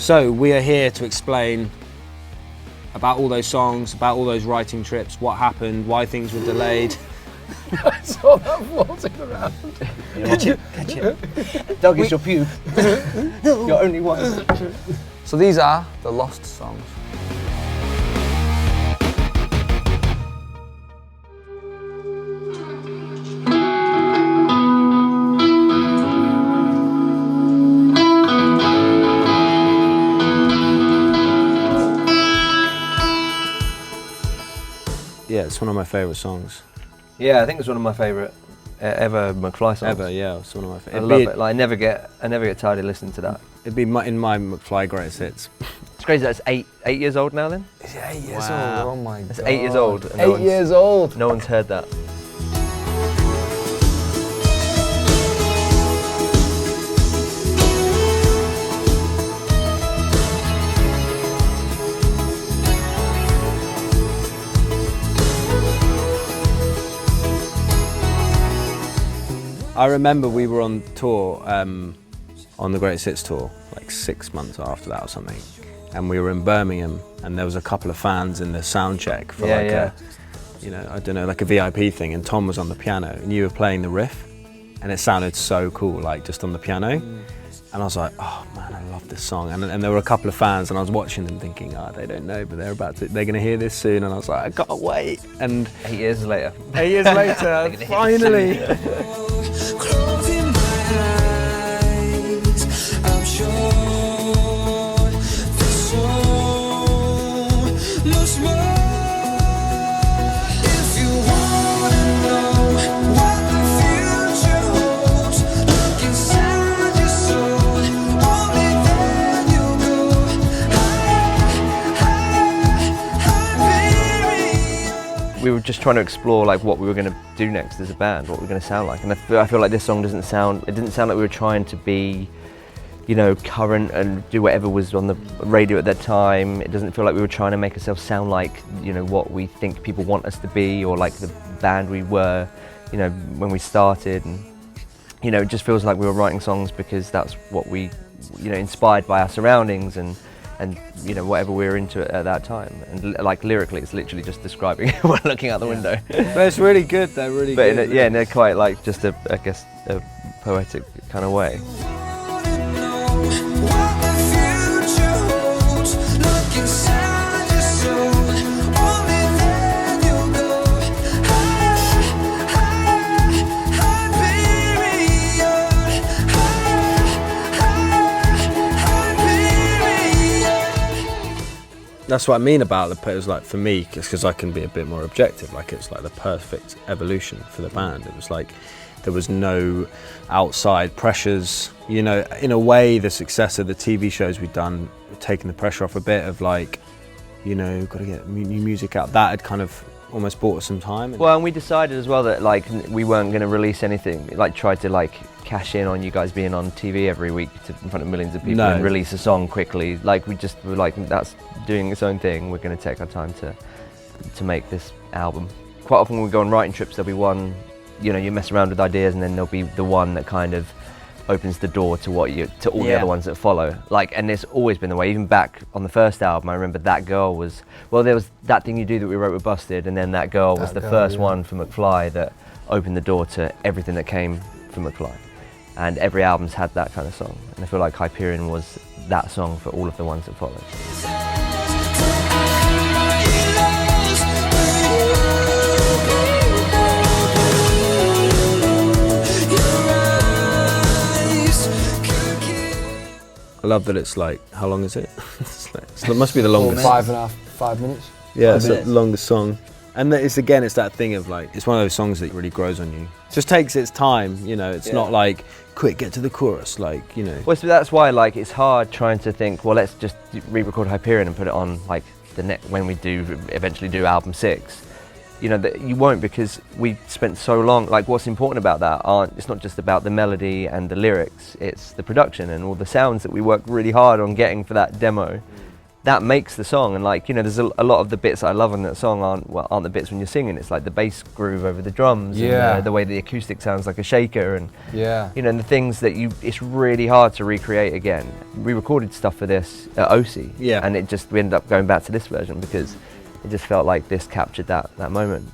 So we are here to explain about all those songs, about all those writing trips, what happened, why things were delayed. I saw that floating around. Catch it. Doug is your pube. You're only one. So these are the lost songs. Yeah, it's one of my favourite songs. Yeah, I think it's one of my favourite ever McFly songs. Ever, yeah, it's one of my favourite. I love it. Like I never get tired of listening to that. It'd be in my McFly greatest hits. It's crazy. That's eight years old now. Then Is it 8 years Wow. old? Oh my god. that's 8 years old. And 8 years old. No one's heard that. I remember we were on tour, on the Greatest Hits tour, like 6 months after that or something, and we were in Birmingham, and there was a couple of fans in the sound check for a VIP thing, and Tom was on the piano, and you were playing the riff, and it sounded so cool, like just on the piano, and I was like, oh man, I love this song, and there were a couple of fans, and I was watching them thinking, oh, they don't know, but they're gonna hear this soon, and I was like, I can't wait, and 8 years later. 8 years later, finally. Closing my eyes, I'm sure there's so much more. If you wanna know what the future holds, look inside your soul. Only then you'll go higher. We were just trying to explore like what we were going to do next as a band, what we were going to sound like, and I feel like this song didn't sound like we were trying to be, you know, current and do whatever was on the radio at that time. It doesn't feel like we were trying to make ourselves sound like, you know, what we think people want us to be, or like the band we were, you know, when we started. And you know, it just feels like we were writing songs because that's what we, you know, inspired by our surroundings and you know, whatever we were into at that time. And like lyrically, it's literally just describing we're looking out the window. But it's really good, they're really But good. in a quite like just a poetic kind of way. What the future holds, look inside your soul. Only then you'll go higher, Hyperion. That's what I mean about the, it was like for me, because I can be a bit more objective, like it's like the perfect evolution for the band. It was like there was no outside pressures, you know, in a way the success of the TV shows we'd done, taking the pressure off a bit of like, you know, got to get new music out. That had kind of almost bought us some time. Well, and we decided as well that like we weren't going to release anything, like tried to like cash in on you guys being on TV every week in front of millions of people and release a song quickly. Like we just were like, that's doing its own thing. We're going to take our time to make this album. Quite often when we go on writing trips, there'll be one, you know, you mess around with ideas and then there'll be the one that kind of opens the door to all the other ones that follow. Like, and it's always been the way. Even back on the first album, I remember That Girl was, well, there was That Thing You Do that we wrote with Busted, and then That Girl was the first one for McFly that opened the door to everything that came from McFly. And every album's had that kind of song. And I feel like Hyperion was that song for all of the ones that followed. I love that it's like, how long is it? It must be the longest. 5 minutes. Yeah, it's the longest song. And it's that thing of like, it's one of those songs that really grows on you. It just takes its time, you know, it's not like, quick, get to the chorus, like, you know. Well, so that's why like it's hard trying to think, well, let's just re-record Hyperion and put it on like when we do eventually do album 6. You know, that you won't, because we spent so long, like what's important about that it's not just about the melody and the lyrics, it's the production and all the sounds that we worked really hard on getting for that demo. that makes the song. And like, you know, there's a lot of the bits I love on that song aren't the bits when you're singing. It's like the bass groove over the drums, Yeah. and the way the acoustic sounds like a shaker, and Yeah. you know, and the things that it's really hard to recreate again. We recorded stuff for this at OC, Yeah. and we ended up going back to this version because it just felt like this captured that moment.